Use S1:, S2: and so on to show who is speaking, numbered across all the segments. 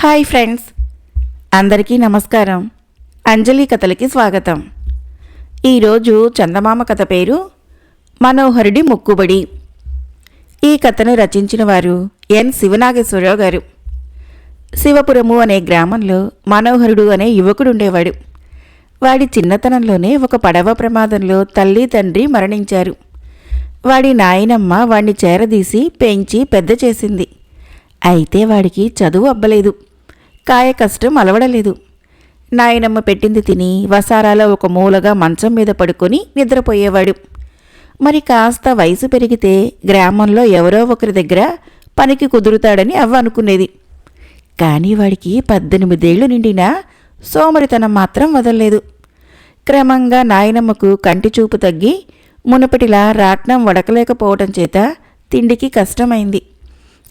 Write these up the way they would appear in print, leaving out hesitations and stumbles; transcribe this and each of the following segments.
S1: Hi friends, అందరికీ నమస్కారం. అంజలి కథలకి స్వాగతం. ఈరోజు చందమామ కథ పేరు మనోహరుడి మొక్కుబడి. ఈ కథను రచించిన వారు ఎన్ శివనాగేశ్వరరావు గారు. శివపురము అనే గ్రామంలో మనోహరుడు అనే యువకుడుండేవాడు. వాడి చిన్నతనంలోనే ఒక పడవ ప్రమాదంలో తల్లి తండ్రి మరణించారు. వాడి నాయనమ్మ వాడిని చేరదీసి పెంచి పెద్ద చేసింది. అయితే వాడికి చదువు అబ్బలేదు, కాయ కష్టం అలవడలేదు. నాయనమ్మ పెట్టింది తిని వసారాలో ఒక మూలగా మంచం మీద పడుకొని నిద్రపోయేవాడు. మరి కాస్త వయసు పెరిగితే గ్రామంలో ఎవరో ఒకరి దగ్గర పనికి కుదురుతాడని అవ్వ అనుకునేది. కానీ వాడికి 18 ఏళ్లు నిండినా సోమరితనం మాత్రం వదల్లేదు. క్రమంగా నాయనమ్మకు కంటి చూపు తగ్గి మునుపటిలా రాట్నం వడకలేకపోవటం చేత తిండికి కష్టమైంది.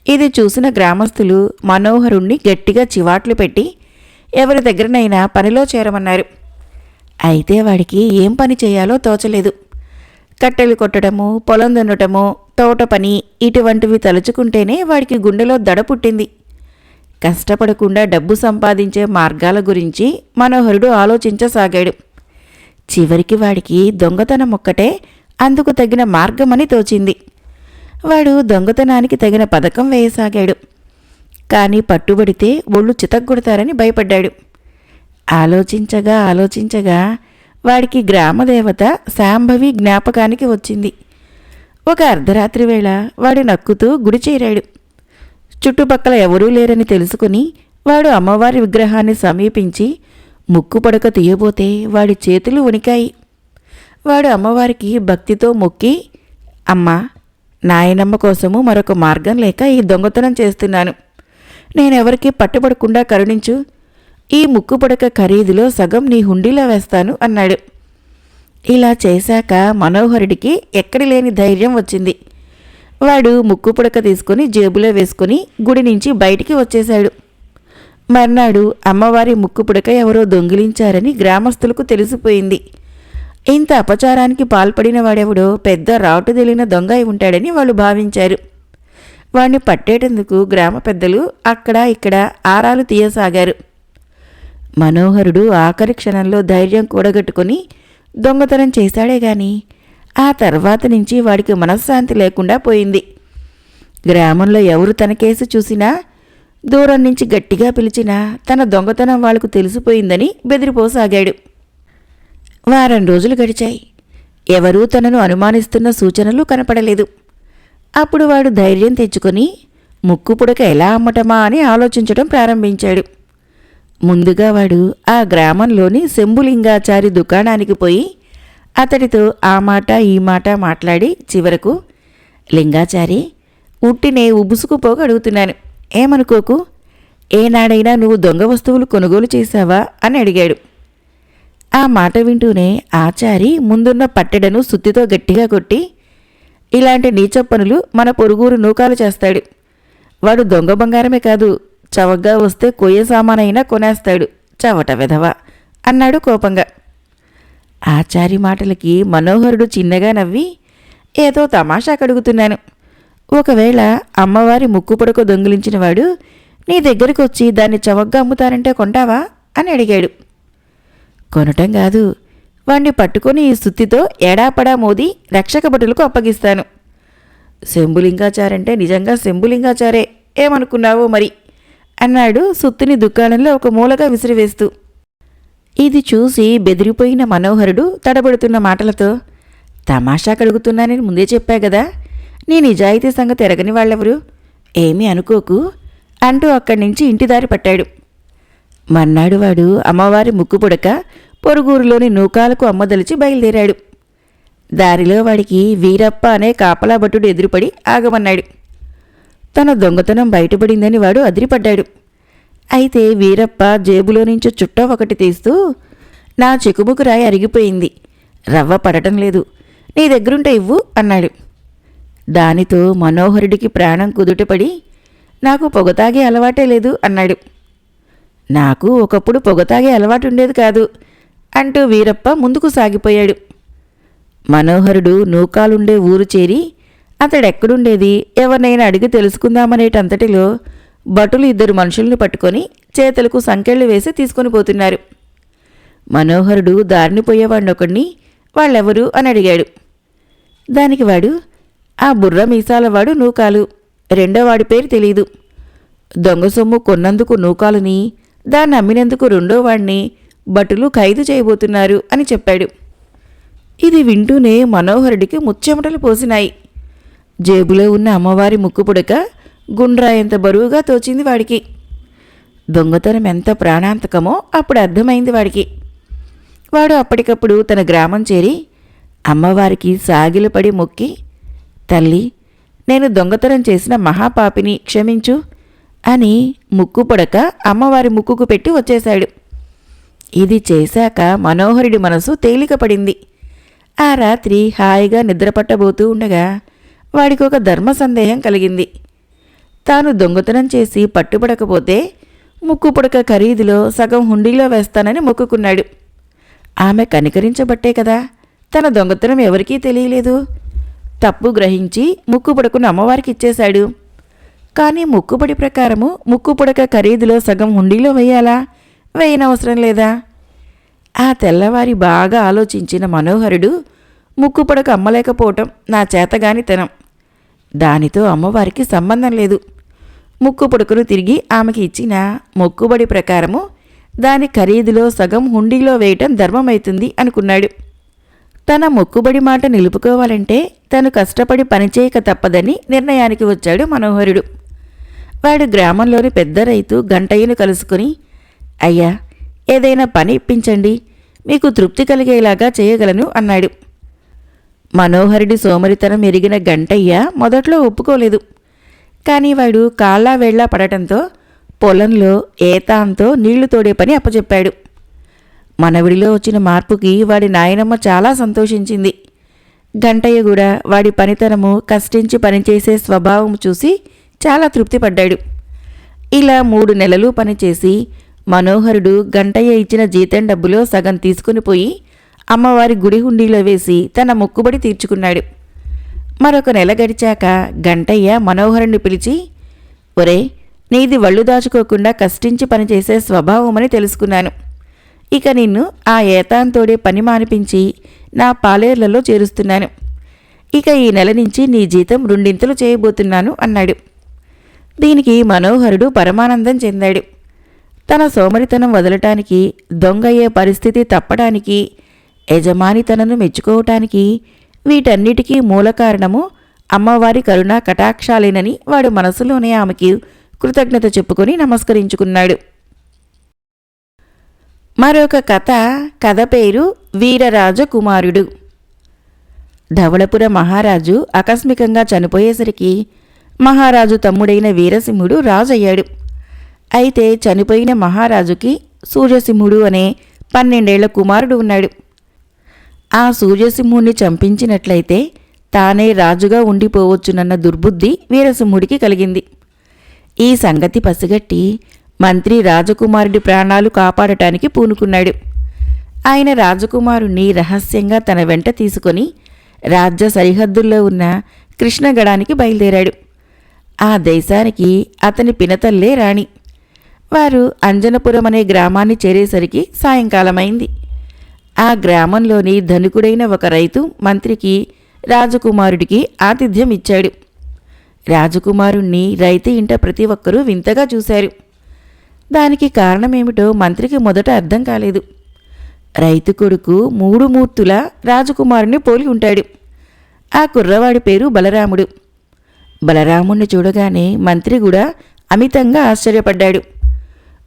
S1: ఇది చూసిన గ్రామస్తులు మనోహరుణ్ణి గట్టిగా చివాట్లు పెట్టి ఎవరి దగ్గరనైనా పనిలో చేరమన్నారు. అయితే వాడికి ఏం పని చేయాలో తోచలేదు. కట్టెలు కొట్టడము, పొలం దున్నటము, తోట పని ఇటువంటివి తలుచుకుంటేనే వాడికి గుండెలో దడ పుట్టింది. కష్టపడకుండా డబ్బు సంపాదించే మార్గాల గురించి మనోహరుడు ఆలోచించసాగాడు. చివరికి వాడికి దొంగతనం ఒక్కటే అందుకు తగిన మార్గమని తోచింది. వాడు దొంగతనానికి తగిన పథకం వేయసాగాడు. కానీ పట్టుబడితే ఒళ్ళు చితగ్గొడతారని భయపడ్డాడు. ఆలోచించగా వాడికి గ్రామదేవత శాంభవి జ్ఞాపకానికి వచ్చింది. ఒక అర్ధరాత్రి వేళ వాడు నక్కుతూ గుడి చేరాడు. చుట్టుపక్కల ఎవరూ లేరని తెలుసుకుని వాడు అమ్మవారి విగ్రహాన్ని సమీపించి ముక్కు పడక తీయబోతే వాడి చేతులు వణికాయి. వాడు అమ్మవారికి భక్తితో మొక్కి, అమ్మా, నాయనమ్మ కోసము మరొక మార్గం లేక ఈ దొంగతనం చేస్తున్నాను. నేనెవరికీ పట్టుబడకుండా కరుణించు. ఈ ముక్కుపడక ఖరీదులో సగం నీ హుండీలో వేస్తాను అన్నాడు. ఇలా చేశాక మనోహరుడికి ఎక్కడి లేని ధైర్యం వచ్చింది. వాడు ముక్కుపుడక తీసుకుని జేబులో వేసుకుని గుడి నుంచి బయటికి వచ్చేశాడు. మర్నాడు అమ్మవారి ముక్కుపుడక ఎవరో దొంగిలించారని గ్రామస్తులకు తెలిసిపోయింది. ఇంత అపచారానికి పాల్పడిన వాడెవడో పెద్ద రాటుదెలిన దొంగ అయి ఉంటాడని వాళ్ళు భావించారు. వాణ్ణి పట్టేటందుకు గ్రామ పెద్దలు అక్కడ ఇక్కడ ఆరాలు తీయసాగారు. మనోహరుడు ఆఖరి క్షణంలో ధైర్యం కూడగట్టుకుని దొంగతనం చేశాడే గాని ఆ తర్వాత నుంచి వాడికి మనశ్శాంతి లేకుండా పోయింది. గ్రామంలో ఎవరు తన కేసు చూసినా, దూరం నుంచి గట్టిగా పిలిచినా తన దొంగతనం వాళ్లకు తెలిసిపోయిందని బెదిరిపోసాగాడు. వారం రోజులు గడిచాయి. ఎవరూ తనను అనుమానిస్తున్న సూచనలు కనపడలేదు. అప్పుడు వాడు ధైర్యం తెచ్చుకొని ముక్కుపుడక ఎలా అమ్మటమా అని ఆలోచించడం ప్రారంభించాడు. ముందుగా వాడు ఆ గ్రామంలోని శంభులింగాచారి దుకాణానికి పోయి అతడితో ఆ మాట ఈ మాట మాట్లాడి చివరకు, లింగాచారి, ఉట్టినే ఉబుసుకుపోగా అడుగుతున్నాను, ఏమనుకోకు. ఏనాడైనా నువ్వు దొంగ వస్తువులు కొనుగోలు చేశావా అని అడిగాడు. ఆ మాట వింటూనే ఆచారి ముందున్న పట్టెడను సుత్తితో గట్టిగా కొట్టి, ఇలాంటి నీచ పనులు మన పొరుగురు నూకాలు చేస్తాడు. వాడు దొంగ బంగారమే కాదు, చవగ్గా వస్తే కొయ్య సామానైనా కొనేస్తాడు, చవట వెధవ అన్నాడు కోపంగా. ఆచారి మాటలకి మనోహరుడు చిన్నగా నవ్వి, ఏదో తమాషా కడుగుతున్నాను. ఒకవేళ అమ్మవారి ముక్కుపొడక దొంగిలించిన వాడు నీ దగ్గరకు వచ్చి దాన్ని చవగ్గా అమ్ముతానంటే కొంటావా అని అడిగాడు. కొనటం కాదు, వాణ్ణి పట్టుకొని ఈ సుత్తితో ఎడాపడా మోది రక్షక భటులకు అప్పగిస్తాను. శంభులింగాచారంటే నిజంగా శంభులింగాచారే, ఏమనుకున్నావో మరి అన్నాడు సుత్తిని దుకాణంలో ఒక మూలగా విసిరివేస్తూ. ఇది చూసి బెదిరిపోయిన మనోహరుడు తడబడుతున్న మాటలతో, తమాషా కడుగుతున్నానని ముందే చెప్పా గదా, నీ నిజాయితీ సంగతి ఎరగని వాళ్ళెవరు, ఏమీ అనుకోకు అంటూ అక్కడి నుంచి ఇంటిదారి పట్టాడు. మర్నాడు వాడు అమ్మవారి ముక్కుపుడక పొరుగురులోని నూకాలకు అమ్మదలిచి బయలుదేరాడు. దారిలో వాడికి వీరప్ప అనే కాపలా భటుడు ఎదురుపడి ఆగమన్నాడు. తన దొంగతనం బయటపడిందని వాడు అదిరిపడ్డాడు. అయితే వీరప్ప జేబులో నుంచి చుట్ట ఒకటి తీస్తూ, నా చెకుముకు రాయి అరిగిపోయింది, రవ్వ పడటం లేదు, నీ దగ్గరుంటే ఇవ్వు అన్నాడు. దానితో మనోహరుడికి ప్రాణం కుదుటపడి, నాకు పొగతాగే అలవాటే లేదు అన్నాడు. నాకు ఒకప్పుడు పొగతాగే అలవాటుండేది కాదు అంటూ వీరప్ప ముందుకు సాగిపోయాడు. మనోహరుడు నూకాలుండే ఊరు చేరి అతడెక్కడుండేది ఎవరినైనా అడిగి తెలుసుకుందామనేటంతటిలో భటులు 2 మనుషుల్ని పట్టుకొని చేతులకు సంకెళ్ళు వేసి తీసుకొని పోతున్నారు. మనోహరుడు దారిని పోయేవాడినొకడిని వాళ్ళెవరు అని అడిగాడు. దానికి వాడు, ఆ బుర్ర మీసాలవాడు నూకాలు, రెండోవాడి పేరు తెలీదు. దొంగ సొమ్ము కొన్నందుకు నూకాలుని, దాన్ని అమ్మినందుకు రెండోవాడిని భటులు ఖైదు చేయబోతున్నారు అని చెప్పాడు. ఇది వింటూనే మనోహరుడికి ముచ్చెమటలు పోసినాయి. జేబులో ఉన్న అమ్మవారి ముక్కుపుడక గుండ్రాయంత బరువుగా తోచింది వాడికి. దొంగతనం ఎంత ప్రాణాంతకమో అప్పుడు అర్థమైంది వాడికి. వాడు అప్పటికప్పుడు తన గ్రామం చేరి అమ్మవారికి సాగిలపడి మొక్కి, తల్లి, నేను దొంగతనం చేసిన మహాపాపిని క్షమించు అని ముక్కు పొడక అమ్మవారి ముక్కుకు పెట్టి వచ్చేశాడు. ఇది చేశాక మనోహరుడి మనసు తేలికపడింది. ఆ రాత్రి హాయిగా నిద్రపట్టబోతూ ఉండగా వాడికొక ధర్మ సందేహం కలిగింది. తాను దొంగతనం చేసి పట్టుబడకపోతే ముక్కు పుడక ఖరీదులో సగం హుండీలో వేస్తానని మొక్కుకున్నాడు. ఆమె కనికరించబట్టే కదా తన దొంగతనం ఎవరికీ తెలియలేదు. తప్పు గ్రహించి ముక్కుపుడకను అమ్మవారికి ఇచ్చేశాడు. కానీ ముక్కుబడి ప్రకారము ముక్కుపుడక ఖరీదులో సగం హుండీలో వేయాలా, వేయనవసరం లేదా? ఆ తెల్లవారి బాగా ఆలోచించిన మనోహరుడు ముక్కుపుడక అమ్మలేకపోవటం నా చేతగానితనం. దానితో అమ్మవారికి సంబంధం లేదు. ముక్కుపుడకను తిరిగి ఆమెకి ఇచ్చిన మొక్కుబడి ప్రకారము దాని ఖరీదులో సగం హుండీలో వేయటం ధర్మమవుతుంది అనుకున్నాడు. తన మొక్కుబడి మాట నిలుపుకోవాలంటే తను కష్టపడి పనిచేయక తప్పదని నిర్ణయానికి వచ్చాడు మనోహరుడు. వాడు గ్రామంలోని పెద్ద రైతు గంటయ్యను కలుసుకుని, అయ్యా, ఏదైనా పని ఇప్పించండి, మీకు తృప్తి కలిగేలాగా చేయగలను అన్నాడు. మనోహరుడి సోమరితనం ఎరిగిన గంటయ్య మొదట్లో ఒప్పుకోలేదు. కానీ వాడు కాళ్ళా వేళ్లా పడటంతో పొలంలో ఏతాంతో నీళ్లు తోడే పని అప్పచెప్పాడు. మనవిడిలో వచ్చిన మార్పుకి వాడి నాయనమ్మ చాలా సంతోషించింది. గంటయ్య కూడా వాడి పనితనము, కష్టించి పనిచేసే స్వభావం చూసి చాలా తృప్తిపడ్డాడు. ఇలా 3 నెలలు పనిచేసి మనోహరుడు గంటయ్య ఇచ్చిన జీతం డబ్బులో సగం తీసుకుని పోయి అమ్మవారి గుడి హుండీలో వేసి తన మొక్కుబడి తీర్చుకున్నాడు. మరొక నెల గడిచాక గంటయ్య మనోహరుణ్ణి పిలిచి, ఒరే, నీది వళ్ళు దాచుకోకుండా కష్టించి పనిచేసే స్వభావమని తెలుసుకున్నాను. ఇక నిన్ను ఆ ఏతాంతోడే పని మానిపించి నా పాలేర్లలో చేరుస్తున్నాను. ఇక ఈ నెల నుంచి నీ జీతం 2 చేయబోతున్నాను అన్నాడు. దీనికి మనోహరుడు పరమానందం చెందాడు. తన సోమరితనం వదలటానికి, దొంగయ్యే పరిస్థితి తప్పడానికి, యజమాని తనను మెచ్చుకోవటానికి, వీటన్నిటికీ మూల కారణము అమ్మవారి కరుణా కటాక్షాలేనని వాడు మనసులోనే ఆమెకి కృతజ్ఞత చెప్పుకొని నమస్కరించుకున్నాడు. మరొక కథ పేరు వీరరాజకుమారుడు. ధవళపుర మహారాజు ఆకస్మికంగా చనిపోయేసరికి మహారాజు తమ్ముడైన వీరసింహుడు రాజయ్యాడు. అయితే చనిపోయిన మహారాజుకి సూర్యసింహుడు అనే 12 ఏళ్ల కుమారుడు ఉన్నాడు. ఆ సూర్యసింహుణ్ణి చంపించినట్లయితే తానే రాజుగా ఉండిపోవచ్చునన్న దుర్బుద్ధి వీరసింహుడికి కలిగింది. ఈ సంగతి పసిగట్టి మంత్రి రాజకుమారుడి ప్రాణాలు కాపాడటానికి పూనుకున్నాడు. ఆయన రాజకుమారుణ్ణి రహస్యంగా తన వెంట తీసుకొని రాజ్య సరిహద్దుల్లో ఉన్న కృష్ణగడానికి బయలుదేరాడు. ఆ దేశానికి అతని పినతల్లే రాణి. వారు అంజనపురం అనే గ్రామాన్ని చేరేసరికి సాయంకాలమైంది. ఆ గ్రామంలోని ధనికుడైన ఒక రైతు మంత్రికి రాజకుమారుడికి ఆతిథ్యం ఇచ్చాడు. రాజకుమారుణ్ణి రైతు ఇంట ప్రతి ఒక్కరూ వింతగా చూశారు. దానికి కారణమేమిటో మంత్రికి మొదట అర్థం కాలేదు. రైతు కొడుకు 3 మూర్తుల రాజకుమారుని పోలి ఉంటాడు. ఆ కుర్రవాడి పేరు బలరాముడు. బలరాముణ్ణి చూడగానే మంత్రి కూడా అమితంగా ఆశ్చర్యపడ్డాడు.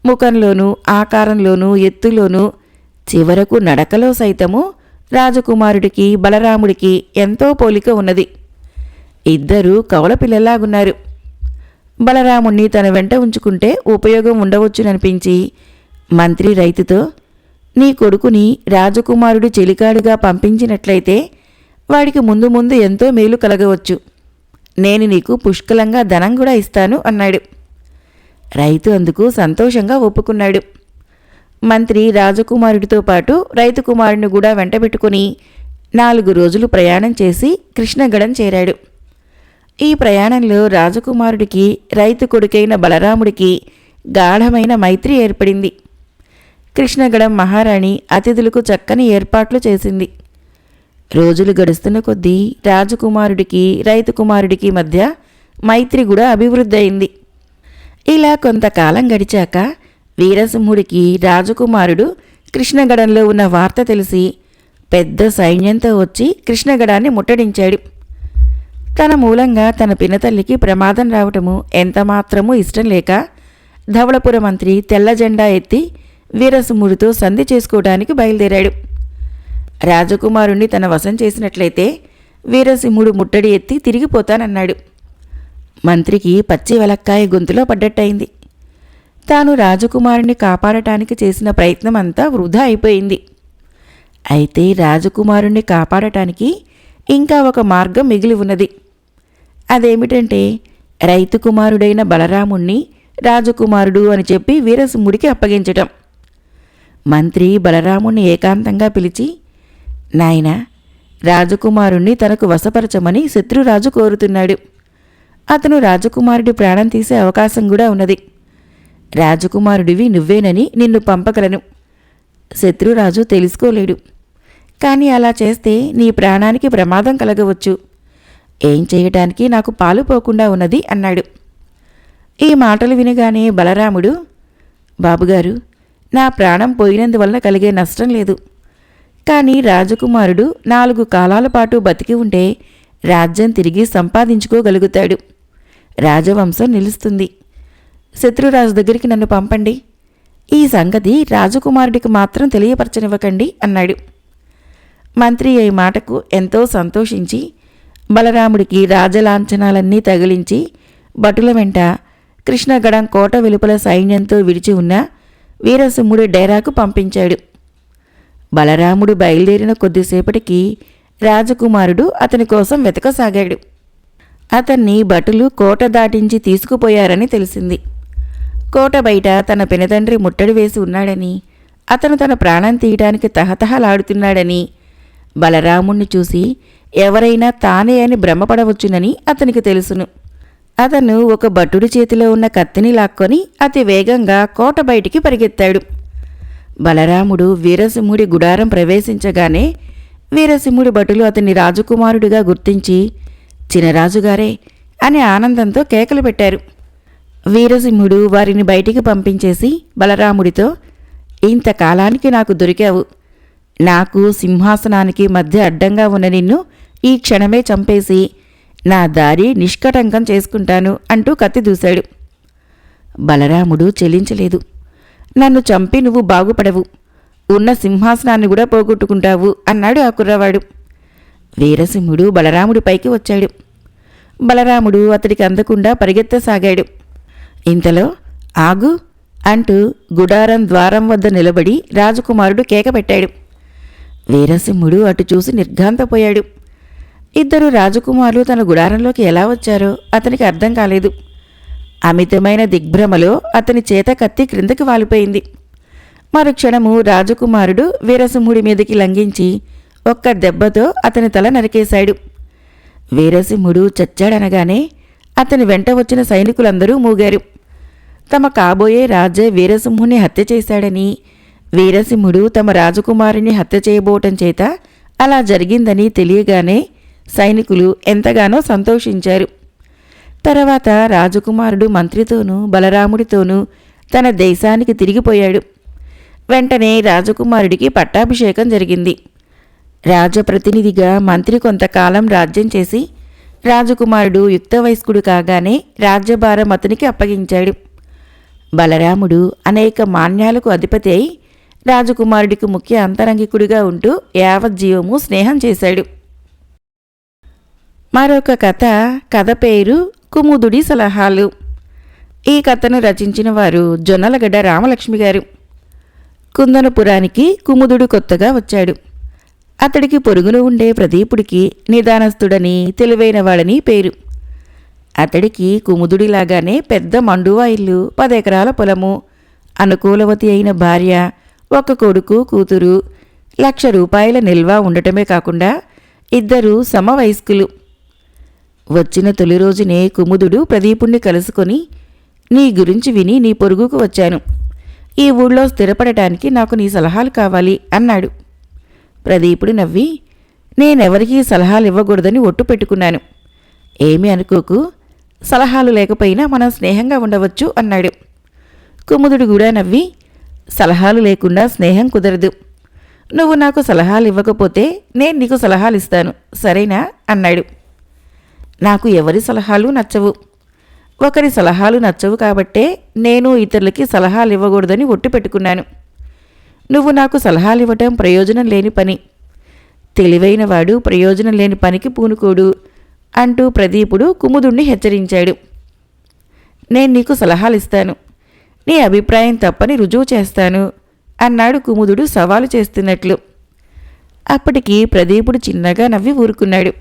S1: ముఖంలోనూ, ఆకారంలోనూ, ఎత్తులోనూ, చివరకు నడకలో సైతము రాజకుమారుడికి బలరాముడికి ఎంతో పోలిక ఉన్నది. ఇద్దరూ కవల పిల్లలాగున్నారు. బలరాముణ్ణి తన వెంట ఉంచుకుంటే ఉపయోగం ఉండవచ్చుననిపించి మంత్రి రైతుతో, నీ కొడుకుని రాజకుమారుడు చెలికాడుగా పంపించినట్లయితే వాడికి ముందు ముందు ఎంతో మేలు కలగవచ్చు. నేను నీకు పుష్కలంగా ధనం కూడా ఇస్తాను అన్నాడు. రైతు అందుకు సంతోషంగా ఒప్పుకున్నాడు. మంత్రి రాజకుమారుడితో పాటు రైతు కుమారుడిని కూడా వెంటబెట్టుకుని 4 రోజులు ప్రయాణం చేసి కృష్ణగడం చేరాడు. ఈ ప్రయాణంలో రాజకుమారుడికి రైతు కొడుకైన బలరాముడికి గాఢమైన మైత్రి ఏర్పడింది. కృష్ణగడం మహారాణి అతిథులకు చక్కని ఏర్పాట్లు చేసింది. రోజులు గడుస్తున్న కొద్దీ రాజకుమారుడికి రైతు కుమారుడికి మధ్య మైత్రి కూడా అభివృద్ధి అయింది. ఇలా కొంతకాలం గడిచాక వీరసింహుడికి రాజకుమారుడు కృష్ణగడంలో ఉన్న వార్త తెలిసి పెద్ద సైన్యంతో వచ్చి కృష్ణగడాన్ని ముట్టడించాడు. తన మూలంగా తన పినతల్లికి ప్రమాదం రావటము ఎంతమాత్రమూ ఇష్టం లేక ధవళపుర మంత్రి తెల్ల జెండా ఎత్తి వీరసింహుడితో సంధి చేసుకోవడానికి బయలుదేరాడు. రాజకుమారుణ్ణి తన వశం చేసినట్లయితే వీరసింహుడు ముట్టడి ఎత్తి తిరిగిపోతానన్నాడు. మంత్రికి పచ్చి వెలక్కాయ గొంతులో పడ్డట్టయింది. తాను రాజకుమారుణ్ణి కాపాడటానికి చేసిన ప్రయత్నం అంతా వృధా అయిపోయింది. అయితే రాజకుమారుణ్ణి కాపాడటానికి ఇంకా ఒక మార్గం మిగిలి ఉన్నది. అదేమిటంటే రైతు కుమారుడైన బలరాముణ్ణి రాజకుమారుడు అని చెప్పి వీరసింహుడికి అప్పగించటం. మంత్రి బలరాముణ్ణి ఏకాంతంగా పిలిచి, నాయనా, రాజకుమారుణ్ణి తనకు వశపరచమని శత్రురాజు కోరుతున్నాడు. అతను రాజకుమారుడి ప్రాణం తీసే అవకాశం కూడా ఉన్నది. రాజకుమారుడివి నువ్వేనని నిన్ను పంపగలను. శత్రురాజు తెలుసుకోలేడు. కానీ అలా చేస్తే నీ ప్రాణానికి ప్రమాదం కలగవచ్చు. ఏం చేయటానికి నాకు పాలు పోకుండా ఉన్నది అన్నాడు. ఈ మాటలు వినగానే బలరాముడు, బాబుగారు, నా ప్రాణం పోయినందువలన కలిగే నష్టం లేదు. కానీ రాజకుమారుడు 4 కాలాల పాటు బతికి ఉంటే రాజ్యం తిరిగి సంపాదించుకోగలుగుతాడు. రాజవంశం నిలుస్తుంది. శత్రురాజు దగ్గరికి నన్ను పంపండి. ఈ సంగతి రాజకుమారుడికి మాత్రం తెలియపరచనివ్వకండి అన్నాడు. మంత్రి ఈ మాటకు ఎంతో సంతోషించి బలరాముడికి రాజలాంఛనాలన్నీ తగిలించి భటుల వెంట కృష్ణగడం కోట వెలుపల సైన్యంతో విడిచి ఉన్న వీరసింహుడి డేరాకు పంపించాడు. బలరాముడు బయలుదేరిన కొద్దిసేపటికి రాజకుమారుడు అతని కోసం వెతకసాగాడు. అతన్ని భటులు కోట దాటించి తీసుకుపోయారని తెలిసింది. కోట బయట తన పినతండ్రి ముట్టడి వేసి ఉన్నాడని, అతను తన ప్రాణం తీయటానికి తహతహలాడుతున్నాడని, బలరాముణ్ణి చూసి ఎవరైనా తానే అని భ్రమపడవచ్చునని అతనికి తెలుసును. అతను ఒక భటుడి చేతిలో ఉన్న కత్తిని లాక్కొని అతి వేగంగా కోట బయటికి పరిగెత్తాడు. బలరాముడు వీరసింహుడి గుడారం ప్రవేశించగానే వీరసింహుడి భటులు అతన్ని రాజకుమారుడిగా గుర్తించి, చినరాజుగారే అని ఆనందంతో కేకలు పెట్టారు. వీరసింహుడు వారిని బయటికి పంపించేసి బలరాముడితో, ఇంతకాలానికి నాకు దొరికావు. నాకు సింహాసనానికి మధ్య అడ్డంగా ఉన్న నిన్ను ఈ క్షణమే చంపేసి నా దారి నిష్కటంకం చేసుకుంటాను అంటూ కత్తి దూశాడు. బలరాముడు చెల్లించలేదు. నన్ను చంపి నువ్వు బాగుపడవు, ఉన్న సింహాసనాన్ని కూడా పోగొట్టుకుంటావు అన్నాడు ఆ కుర్రవాడు. వీరసింహుడు బలరాముడిపైకి వచ్చాడు. బలరాముడు అతడికి అందకుండా పరిగెత్తసాగాడు. ఇంతలో ఆగు అంటూ గుడారం ద్వారం వద్ద నిలబడి రాజకుమారుడు కేక పెట్టాడు. వీరసింహుడు అటు చూసి నిర్ఘాంతపోయాడు. ఇద్దరు రాజకుమారులు తన గుడారంలోకి ఎలా వచ్చారో అతనికి అర్థం కాలేదు. అమితమైన దిగ్భ్రమలో అతని చేత కత్తి క్రిందకి వాలిపోయింది. మరుక్షణము రాజకుమారుడు వీరసింహుడి మీదకి లంఘించి ఒక్క దెబ్బతో అతని తల నరికేశాడు. వీరసింహుడు చచ్చాడనగానే అతని వెంట వచ్చిన సైనికులందరూ మూగారు. తమ కాబోయే రాజే వీరసింహుని హత్య చేశాడని, వీరసింహుడు తమ రాజకుమారుని హత్య చేయబోవటం చేత అలా జరిగిందని తెలియగానే సైనికులు ఎంతగానో సంతోషించారు. తర్వాత రాజకుమారుడు మంత్రితోనూ బలరాముడితోనూ తన దేశానికి తిరిగిపోయాడు. వెంటనే రాజకుమారుడికి పట్టాభిషేకం జరిగింది. రాజప్రతినిధిగా మంత్రి కొంతకాలం రాజ్యం చేసి రాజకుమారుడు యుక్త వయస్కుడు కాగానే రాజ్యభారం అతనికి అప్పగించాడు. బలరాముడు అనేక మాన్యాలకు అధిపతి అయి రాజకుమారుడికి ముఖ్య అంతరంగికుడిగా ఉంటూ యావజ్జీవము స్నేహం చేశాడు. మరొక కథ పేరు కుముదుడి సలహాలు. ఈ కథను రచించిన వారు జొన్నలగడ్డ రామలక్ష్మి గారు. కుందనపురానికి కుముదుడు కొత్తగా వచ్చాడు. అతడికి పొరుగున ఉండే ప్రదీపుడికి నిదానస్తుడని తెలివైనవాడని పేరు. అతడికి కుముదుడిలాగానే పెద్ద మండువా ఇల్లు, 10 ఎకరాల పొలము, అనుకూలవతి అయిన భార్య, 1 కొడుకు కూతురు, ₹1,00,000 నిల్వ ఉండటమే కాకుండా 2 సమవయస్కులు. వచ్చిన తొలి రోజునే కుముదుడు ప్రదీపుణ్ణి కలుసుకొని, నీ గురించి విని నీ పొరుగుకు వచ్చాను. ఈ ఊళ్ళో స్థిరపడటానికి నాకు నీ సలహాలు కావాలి అన్నాడు. ప్రదీపుడు నవ్వి, నేనెవరికీ సలహాలు ఇవ్వకూడదని ఒట్టు పెట్టుకున్నాను. ఏమీ అనుకోకు, సలహాలు లేకపోయినా మనం స్నేహంగా ఉండవచ్చు అన్నాడు. కుముదుడు కూడా నవ్వి, సలహాలు లేకుండా స్నేహం కుదరదు. నువ్వు నాకు సలహాలు ఇవ్వకపోతే నేను నీకు సలహాలు ఇస్తాను, సరేనా అన్నాడు. నాకు ఎవరి సలహాలు నచ్చవు. ఒకరి సలహాలు నచ్చవు కాబట్టే నేను ఇతరులకి సలహాలు ఇవ్వకూడదని ఒట్టు పెట్టుకున్నాను. నువ్వు నాకు సలహాలు ఇవ్వటం ప్రయోజనం లేని పని. తెలివైనవాడు ప్రయోజనం లేని పనికి పూనుకోడు అంటూ ప్రదీపుడు కుముదుణ్ణి హెచ్చరించాడు. నేను నీకు సలహాలు ఇస్తాను, నీ అభిప్రాయం తప్పని రుజువు చేస్తాను అన్నాడు కుముదుడు సవాలు చేస్తున్నట్లు. అప్పటికి ప్రదీపుడు చిన్నగా నవ్వి ఊరుకున్నాడు.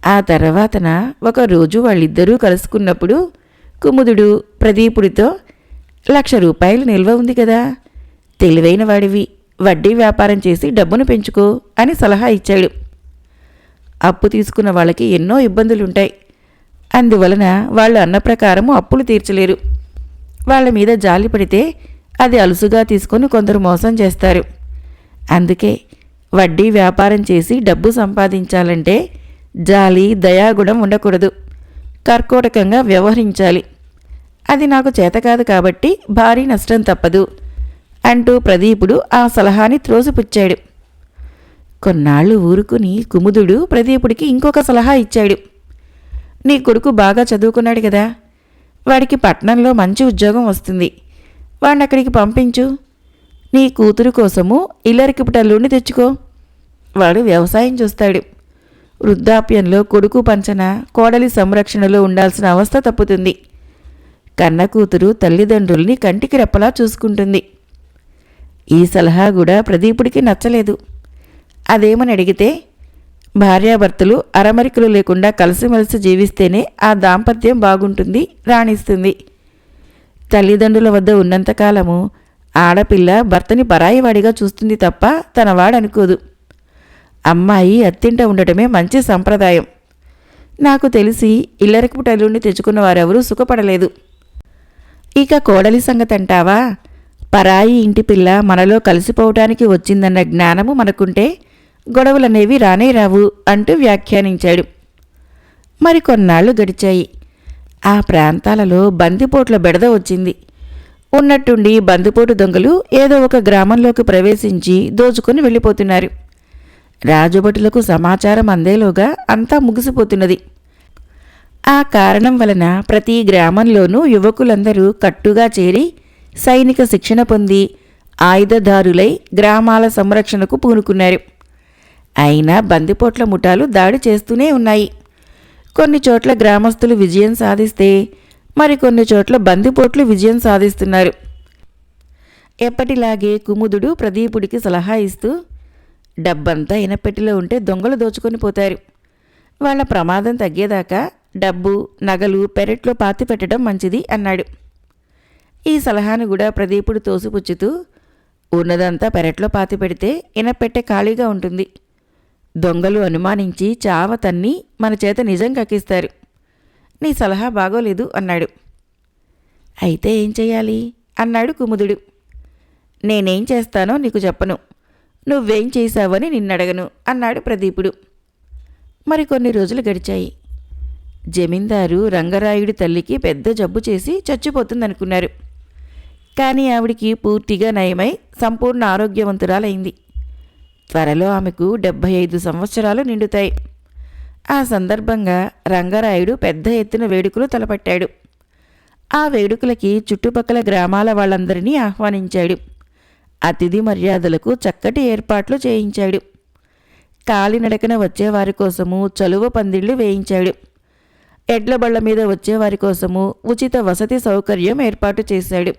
S1: ఆ తర్వాతన ఒకరోజు వాళ్ళిద్దరూ కలుసుకున్నప్పుడు కుముదుడు ప్రదీపుడితో, 1,00,000 రూపాయలు నిల్వ ఉంది కదా, తెలివైన వాడివి, వడ్డీ వ్యాపారం చేసి డబ్బును పెంచుకో అని సలహా ఇచ్చాడు. అప్పు తీసుకున్న వాళ్ళకి ఎన్నో ఇబ్బందులుంటాయి. అందువలన వాళ్ళు అన్న ప్రకారము అప్పులు తీర్చలేరు. వాళ్ళ మీద జాలి పడితే అది అలుసుగా తీసుకొని కొందరు మోసం చేస్తారు. అందుకే వడ్డీ వ్యాపారం చేసి డబ్బు సంపాదించాలంటే జాలి, దయాగుణం ఉండకూడదు. కర్కోటకంగా వ్యవహరించాలి. అది నాకు చేతకాదు కాబట్టి భారీ నష్టం తప్పదు అంటూ ప్రదీపుడు ఆ సలహాని త్రోసిపుచ్చాడు. కొన్నాళ్లు ఊరుకుని కుముదుడు ప్రదీపుడికి ఇంకొక సలహా ఇచ్చాడు. నీ కొడుకు బాగా చదువుకున్నాడు కదా, వాడికి పట్నంలో మంచి ఉద్యోగం వస్తుంది. వాడిని అక్కడికి పంపించు. నీ కూతురు కోసము ఇల్లరికిపుటల్లుని తెచ్చుకో. వాడు వ్యవసాయం చూస్తాడు. వృద్ధాప్యంలో కొడుకు పంచన, కోడలి సంరక్షణలో ఉండాల్సిన అవస్థ తప్పుతుంది. కన్న కూతురు తల్లిదండ్రుల్ని కంటికి రెప్పలా చూసుకుంటుంది. ఈ సలహా కూడా ప్రదీపుడికి నచ్చలేదు. అదేమని అడిగితే, భార్యాభర్తలు అరమరికలు లేకుండా కలిసిమెలిసి జీవిస్తేనే ఆ దాంపత్యం బాగుంటుంది, రాణిస్తుంది. తల్లిదండ్రుల వద్ద ఉన్నంతకాలము ఆడపిల్ల భర్తని పరాయివాడిగా చూస్తుంది తప్ప తనవాడనుకోదు. అమ్మాయి అత్తింట ఉండటమే మంచి సంప్రదాయం. నాకు తెలిసి ఇల్లరికపుటల్లుండి తెచ్చుకున్న వారెవరూ సుఖపడలేదు. ఇక కోడలి సంగతంటావా? పరాయి ఇంటి పిల్ల మనలో కలిసిపోవటానికి వచ్చిందన్న జ్ఞానము మనకుంటే గొడవలనేవి రానే రావు అంటూ వ్యాఖ్యానించాడు. మరికొన్నాళ్లు గడిచాయి. ఆ ప్రాంతాలలో బందిపోట్ల బెడద వచ్చింది. ఉన్నట్టుండి బందిపోటు దొంగలు ఏదో ఒక గ్రామంలోకి ప్రవేశించి దోచుకుని వెళ్ళిపోతున్నారు. రాజభటులకు సమాచారం అందేలోగా అంతా ముగిసిపోతున్నది. ఆ కారణం వలన ప్రతి గ్రామంలోనూ యువకులందరూ కట్టుగా చేరి సైనిక శిక్షణ పొంది ఆయుధదారులై గ్రామాల సంరక్షణకు పూనుకున్నారు. అయినా బందిపోట్ల ముఠాలు దాడి చేస్తూనే ఉన్నాయి. కొన్ని చోట్ల గ్రామస్తులు విజయం సాధిస్తే మరికొన్ని చోట్ల బందిపోట్లు విజయం సాధిస్తున్నారు. ఎప్పటిలాగే కుముదుడు ప్రదీపుడికి సలహా ఇస్తూ, డబ్బంతా ఇనపెట్టిలో ఉంటే దొంగలు దోచుకొని పోతారు. వాళ్ళ ప్రమాదం తగ్గేదాకా డబ్బు, నగలు పెరట్లో పాతిపెట్టడం మంచిది అన్నాడు. ఈ సలహాను కూడా ప్రదీపుడు తోసిపుచ్చుతూ, ఉన్నదంతా పెరట్లో పాతిపెడితే ఇనపెట్టె ఖాళీగా ఉంటుంది. దొంగలు అనుమానించి చావ తన్ని మన చేత నిజం కక్కిస్తారు. నీ సలహా బాగోలేదు అన్నాడు. అయితే ఏం చెయ్యాలి అన్నాడు కుముదుడు. నేనేం చేస్తానో నీకు చెప్పను, నువ్వేం చేశావని నిన్నడగను అన్నాడు ప్రదీపుడు. మరికొన్ని రోజులు గడిచాయి. జమీందారు రంగరాయుడి తల్లికి పెద్ద జబ్బు చేసి చచ్చిపోతుందనుకున్నారు. కానీ ఆవిడికి పూర్తిగా నయమై సంపూర్ణ ఆరోగ్యవంతురాలైంది. త్వరలో ఆమెకు 75 సంవత్సరాలు నిండుతాయి. ఆ సందర్భంగా రంగరాయుడు పెద్ద ఎత్తున వేడుకలు తలపట్టాడు. ఆ వేడుకలకి చుట్టుపక్కల గ్రామాల వాళ్ళందరినీ ఆహ్వానించాడు. అతిథి మర్యాదలకు చక్కటి ఏర్పాట్లు చేయించాడు. కాలినడకన వచ్చేవారి కోసము చలువ పందిళ్లు వేయించాడు. ఎడ్లబళ్ల మీద వచ్చేవారి కోసము ఉచిత వసతి సౌకర్యం ఏర్పాటు చేశాడు.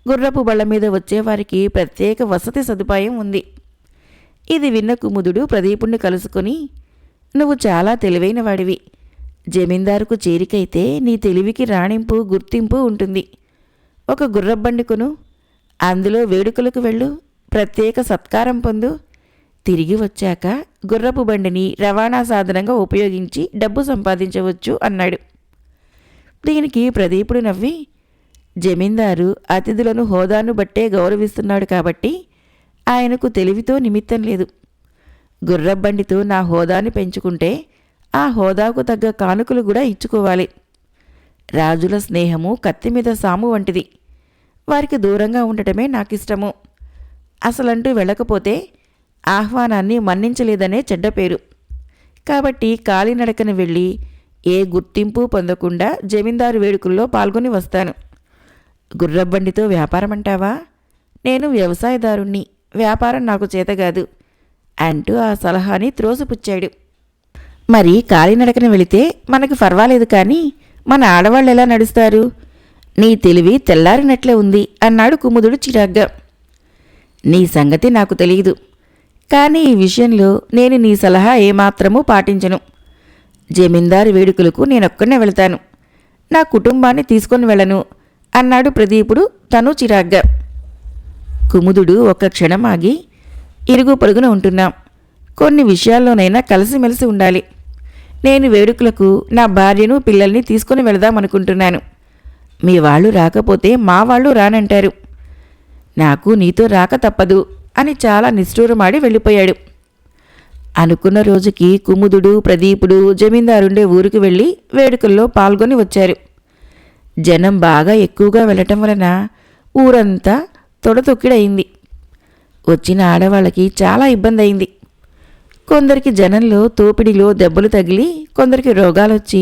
S1: గుర్రపు బళ్ల మీద వచ్చేవారికి ప్రత్యేక వసతి సదుపాయం ఉంది. ఇది విన్న కుముదుడు ప్రదీపుణ్ణి కలుసుకొని, నువ్వు చాలా తెలివైన వాడివి. జమీందారుకు చేరికైతే నీ తెలివికి రాణింపు, గుర్తింపు ఉంటుంది. ఒక గుర్రబండి కొను, అందులో వేడుకలకు వెళ్ళు, ప్రత్యేక సత్కారం పొందు. తిరిగి వచ్చాక గుర్రపు బండిని రవాణా సాధనంగా ఉపయోగించి డబ్బు సంపాదించవచ్చు అన్నాడు. దీనికి ప్రదీపుడు నవ్వి, జమీందారు అతిథులను హోదాను బట్టే గౌరవిస్తున్నాడు కాబట్టి ఆయనకు తెలివితో నిమిత్తం లేదు. గుర్రబండితో నా హోదాని పెంచుకుంటే ఆ హోదాకు తగ్గ కానుకలు కూడా ఇచ్చుకోవాలి. రాజుల స్నేహము కత్తిమీద సాము వంటిది. వారికి దూరంగా ఉండటమే నాకిష్టము. అసలంటూ వెళ్ళకపోతే ఆహ్వానాన్ని మన్నించలేదనే చెడ్డ పేరు. కాబట్టి కాలినడకన వెళ్ళి ఏ గుర్తింపు పొందకుండా జమీందారు వేడుకల్లో పాల్గొని వస్తాను. గుర్రబండితో వ్యాపారమంటావా? నేను వ్యవసాయదారుణ్ణి, వ్యాపారం నాకు చేతగాదు అంటూ ఆ సలహాని త్రోసిపుచ్చాడు. మరి కాలినడకన వెళితే మనకి పర్వాలేదు, కానీ మన ఆడవాళ్ళు ఎలా నడుస్తారు? నీ తెలివి తెల్లారినట్లే ఉంది అన్నాడు కుముదుడు చిరాగ్గా. నీ సంగతి నాకు తెలియదు, కానీ ఈ విషయంలో నేను నీ సలహా ఏమాత్రమూ పాటించను. జమీందారు వేడుకలకు నేనొక్కనే వెళతాను, నా కుటుంబాన్ని తీసుకొని వెళ్ళను అన్నాడు ప్రదీపుడు తను చిరాగ్గా. కుముదుడు ఒక్క క్షణం ఆగి, ఇరుగు పొరుగున ఉంటున్నాం, కొన్ని విషయాల్లోనైనా కలిసిమెలిసి ఉండాలి. నేను వేడుకలకు నా భార్యను పిల్లల్ని తీసుకుని వెళదామనుకుంటున్నాను. మీ వాళ్ళు రాకపోతే మా వాళ్ళు రానంటారు. నాకు నీతో రాక తప్పదు అని చాలా నిష్ఠూరమాడి వెళ్ళిపోయాడు. అనుకున్న రోజుకి కుముదుడు ప్రదీపుడు జమీందారుండే ఊరికి వెళ్ళి వేడుకల్లో పాల్గొని వచ్చారు. జనం బాగా ఎక్కువగా వెళ్ళటం వలన ఊరంతా తొడతొక్కిడయింది. వచ్చిన ఆడవాళ్ళకి చాలా ఇబ్బంది అయింది. కొందరికి జనంలో తోపిడిలో దెబ్బలు తగిలి, కొందరికి రోగాలొచ్చి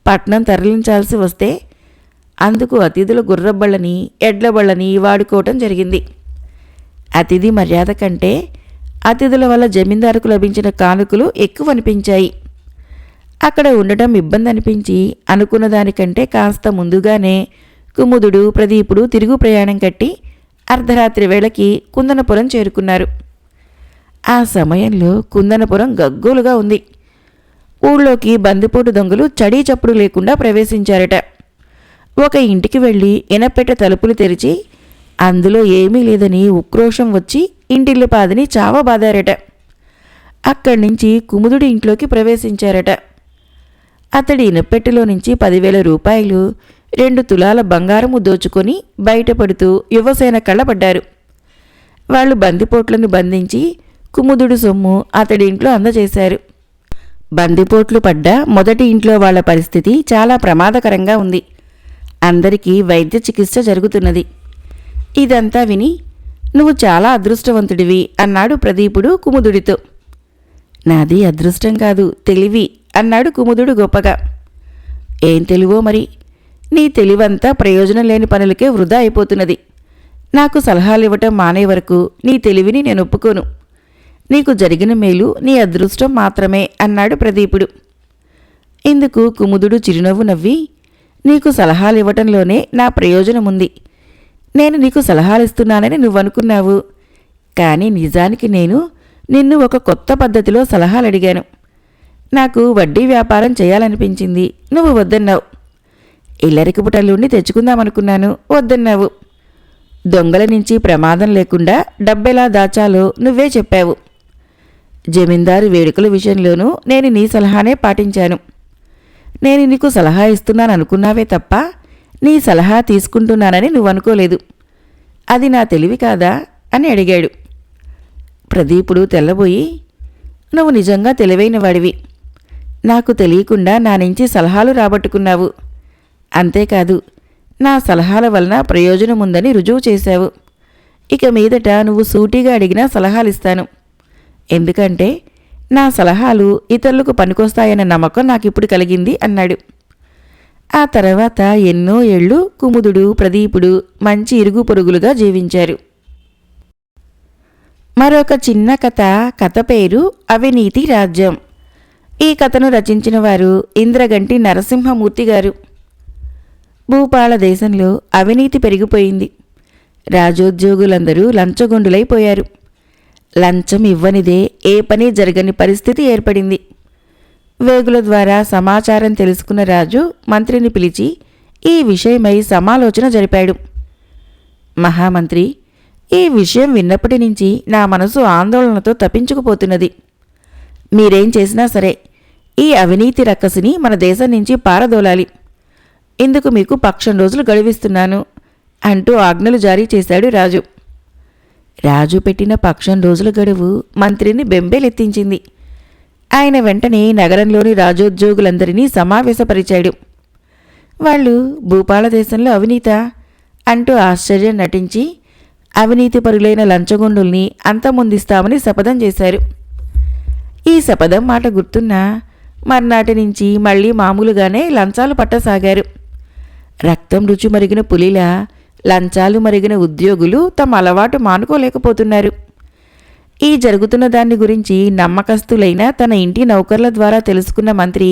S1: పట్నం తరలించాల్సి వస్తే అందుకు అతిథుల గుర్రబళ్ళని ఎడ్లబళ్ళని వాడుకోవటం జరిగింది. అతిథి మర్యాద కంటే అతిథుల వల్ల జమీందారుకు లభించిన కానుకలు ఎక్కువ అనిపించాయి. అక్కడ ఉండటం ఇబ్బంది అనిపించి అనుకున్న దానికంటే కాస్త ముందుగానే కుముదుడు ప్రదీపుడు తిరుగు ప్రయాణం కట్టి అర్ధరాత్రి వేళకి కుందనపురం చేరుకున్నారు. ఆ సమయంలో కుందనపురం గగ్గోలుగా ఉంది. ఊళ్ళోకి బందిపోటు దొంగలు చడీ చప్పుడు లేకుండా ప్రవేశించారట. ఒక ఇంటికి వెళ్ళి ఇనపెట్ట తలుపులు తెరిచి అందులో ఏమీ లేదని ఉక్రోషం వచ్చి ఇంటిల్లి పాదని చావబాదారట. అక్కడి నుంచి కుముదుడి ఇంట్లోకి ప్రవేశించారట. అతడి ఇనపెట్టెలో నుంచి 10,000 రూపాయలు 2 తులాల బంగారము దోచుకొని బయటపడుతూ యువసేన కళ్ళబడ్డారు. వాళ్ళు బందిపోట్లను బంధించి కుముదుడు సొమ్ము అతడి ఇంట్లో అందజేశారు. బందిపోట్లు పడ్డ మొదటి ఇంట్లో వాళ్ల పరిస్థితి చాలా ప్రమాదకరంగా ఉంది. అందరికీ వైద్య చికిత్స జరుగుతున్నది. ఇదంతా విని, నువ్వు చాలా అదృష్టవంతుడివి అన్నాడు ప్రదీపుడు కుముదుడితో. నాది అదృష్టం కాదు, తెలివి అన్నాడు కుముదుడు గొప్పగా. ఏం తెలివో మరి, నీ తెలివంతా ప్రయోజనం లేని పనులకే వృధా అయిపోతున్నది. నాకు సలహాలు ఇవ్వటం మానే వరకు నీ తెలివిని నేను ఒప్పుకోను. నీకు జరిగిన మేలు నీ అదృష్టం మాత్రమే అన్నాడు ప్రదీపుడు. ఇందుకు కుముదుడు చిరునవ్వు నవ్వి, నీకు సలహాలు ఇవ్వటంలోనే నా ప్రయోజనముంది. నేను నీకు సలహాలిస్తున్నానని నువ్వనుకున్నావు, కానీ నిజానికి నేను నిన్ను ఒక కొత్త పద్ధతిలో సలహాలు అడిగాను. నాకు వడ్డీ వ్యాపారం చేయాలనిపించింది, నువ్వు వద్దన్నావు. ఇల్లరికపు టల్లుణ్ణి తెచ్చుకుందామనుకున్నాను, వద్దన్నావు. దొంగల నుంచి ప్రమాదం లేకుండా డబ్బెలా దాచాలో నువ్వే చెప్పావు. జమీందారు వేడుకల విషయంలోనూ నేను నీ సలహానే పాటించాను. నేను నీకు సలహా ఇస్తున్నాననుకున్నావే తప్ప నీ సలహా తీసుకుంటున్నానని నువ్వనుకోలేదు. అది నా తెలివి కాదా అని అడిగాడు. ప్రదీపుడు తెల్లబోయి, నువ్వు నిజంగా తెలివైన వాడివి. నాకు తెలియకుండా నా నుంచి సలహాలు రాబట్టుకున్నావు. అంతేకాదు, నా సలహాల వలన ప్రయోజనముందని రుజువు చేశావు. ఇక మీదట నువ్వు సూటిగా అడిగినా సలహాలిస్తాను. ఎందుకంటే నా సలహాలు ఇతరులకు పనికొస్తాయన్న నమ్మకం నాకిప్పుడు కలిగింది అన్నాడు. ఆ తర్వాత ఎన్నో ఏళ్ళు కుముదుడు ప్రదీపుడు మంచి ఇరుగు పొరుగులుగా జీవించారు. మరొక చిన్న కథ పేరు అవినీతి రాజ్యం. ఈ కథను రచించిన వారు ఇంద్రగంటి నరసింహమూర్తి గారు. భూపాల దేశంలో అవినీతి పెరిగిపోయింది. రాజోద్యోగులందరూ లంచగొండులైపోయారు. లంచం ఇవ్వనిదే ఏ పని జరగని పరిస్థితి ఏర్పడింది. వేగుల ద్వారా సమాచారం తెలుసుకున్న రాజు మంత్రిని పిలిచి ఈ విషయమై సమాలోచన జరిపాడు. మహామంత్రి, ఈ విషయం విన్నప్పటి నుంచి నా మనసు ఆందోళనతో తప్పించుకుపోతున్నది. మీరేం చేసినా సరే ఈ అవినీతి రక్కసిని మన దేశం నుంచి పారదోలాలి. ఇందుకు మీకు పక్షం రోజులు గడువిస్తున్నాను అంటూ ఆజ్ఞలు జారీ చేశాడు రాజు. రాజు పెట్టిన పక్షం రోజుల గడువు మంత్రిని బెంబేలెత్తించింది. ఆయన వెంటనే నగరంలోని రాజోద్యోగులందరినీ సమావేశపరిచాడు. వాళ్ళు భూపాల దేశంలో అవినీతా అంటూ ఆశ్చర్యం నటించి అవినీతిపరులైన లంచగొండుల్ని అంతమొందిస్తామని శపథం చేశారు. ఈ శపథం మాట గుర్తున్నా మర్నాటి నుంచి మళ్లీ మామూలుగానే లంచాలు పట్టసాగారు. రక్తం రుచి మరిగిన పులిలా లంచాలు మరిగిన ఉద్యోగులు తమ అలవాటు మానుకోలేకపోతున్నారు. ఈ జరుగుతున్న దాన్ని గురించి నమ్మకస్తులైన తన ఇంటి నౌకర్ల ద్వారా తెలుసుకున్న మంత్రి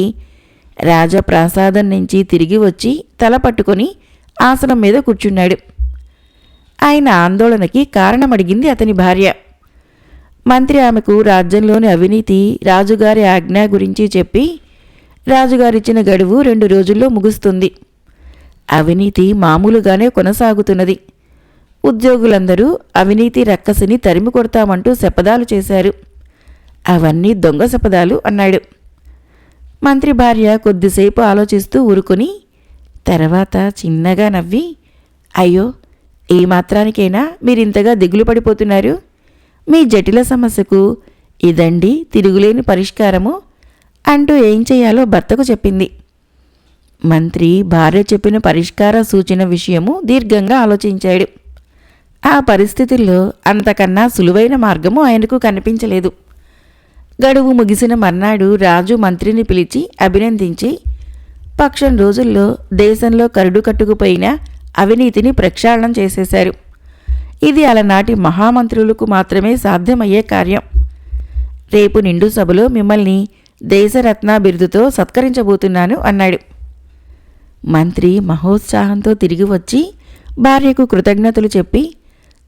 S1: రాజప్రాసాదం నుంచి తిరిగి వచ్చి తల పట్టుకొని ఆసనం మీద కూర్చున్నాడు. ఆయన ఆందోళనకి కారణమడిగింది అతని భార్య. మంత్రి ఆమెకు రాజ్యంలోని అవినీతి, రాజుగారి ఆజ్ఞ గురించి చెప్పి రాజుగారిచ్చిన గడువు 2 రోజుల్లో ముగుస్తుంది. అవినీతి మామూలుగానే కొనసాగుతున్నది. ఉద్యోగులందరూ అవినీతి రక్కసిని తరిమి కొడతామంటూ శపథాలు చేశారు. అవన్నీ దొంగ శపథాలు అన్నాడు. మంత్రి భార్య కొద్దిసేపు ఆలోచిస్తూ ఊరుకొని తర్వాత చిన్నగా నవ్వి, అయ్యో, ఈ మాత్రానికైనా మీరింతగా దిగులు పడిపోతున్నారు? మీ జటిల సమస్యకు ఇదండి తిరుగులేని పరిష్కారము అంటూ ఏం చేయాలో భర్తకు చెప్పింది. మంత్రి భార్య చెప్పిన పరిష్కార సూచన విషయము దీర్ఘంగా ఆలోచించాడు. ఆ పరిస్థితుల్లో అంతకన్నా సులువైన మార్గము ఆయనకు కనిపించలేదు. గడువు ముగిసిన మర్నాడు రాజు మంత్రిని పిలిచి అభినందించి పక్షం రోజుల్లో దేశంలో కరుడు కట్టుకుపోయిన అవినీతిని ప్రక్షాళనం చేసేశారు. ఇది అలనాటి మహామంత్రులకు మాత్రమే సాధ్యమయ్యే కార్యం. రేపు నిండు సభలో మిమ్మల్ని దేశరత్న బిరుదుతో సత్కరించబోతున్నాను అన్నాడు. మంత్రి మహోత్సాహంతో తిరిగి వచ్చి భార్యకు కృతజ్ఞతలు చెప్పి,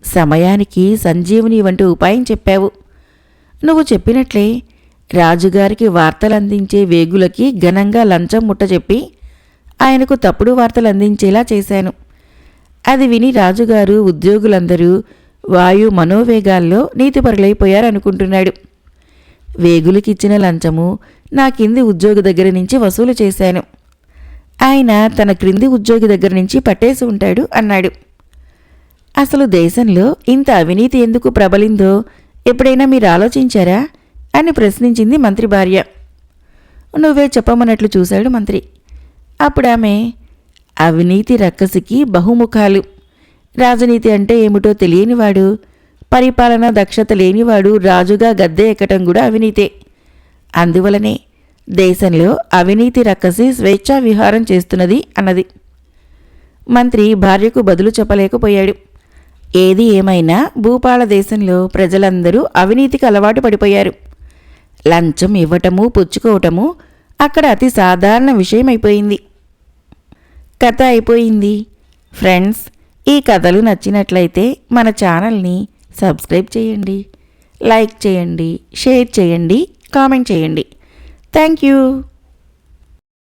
S1: సమయానికి సంజీవుని వంటి ఉపాయం చెప్పావు. నువ్వు చెప్పినట్లే రాజుగారికి వార్తలందించే వేగులకి ఘనంగా లంచం ముట్టచెప్పి ఆయనకు తప్పుడు వార్తలు అందించేలా చేశాను. అది విని రాజుగారు, ఉద్యోగులందరూ వాయు మనోవేగాల్లో నీతిపరులైపోయారనుకుంటున్నాడు. వేగులకిచ్చిన లంచము నా కింది ఉద్యోగి దగ్గర నుంచి వసూలు చేశాను. ఆయన తన క్రింది ఉద్యోగి దగ్గర నుంచి పట్టేసి ఉంటాడు అన్నాడు. అసలు దేశంలో ఇంత అవినీతి ఎందుకు ప్రబలిందో ఎప్పుడైనా మీరు ఆలోచించారా అని ప్రశ్నించింది మంత్రి భార్య. నువ్వే చెప్పమన్నట్లు చూశాడు మంత్రి. అప్పుడామె, అవినీతి రక్కసికి బహుముఖాలు. రాజనీతి అంటే ఏమిటో తెలియనివాడు, పరిపాలనా దక్షత లేనివాడు రాజుగా గద్దె ఎక్కటం కూడా అవినీతే. అందువలనే దేశంలో అవినీతి రక్కసి స్వేచ్ఛా విహారం చేస్తున్నది అన్నది. మంత్రి భార్యకు బదులు చెప్పలేకపోయాడు. ఏది ఏమైనా భూపాల దేశంలో ప్రజలందరూ అవినీతికి అలవాటు పడిపోయారు. లంచం ఇవ్వటము, పుచ్చుకోవటము అక్కడ అతి సాధారణ విషయమైపోయింది. కథ అయిపోయింది. ఫ్రెండ్స్, ఈ కథలు నచ్చినట్లయితే మన ఛానల్ని సబ్స్క్రైబ్ చేయండి, లైక్ చేయండి, షేర్ చేయండి, కామెంట్ చేయండి. Thank you.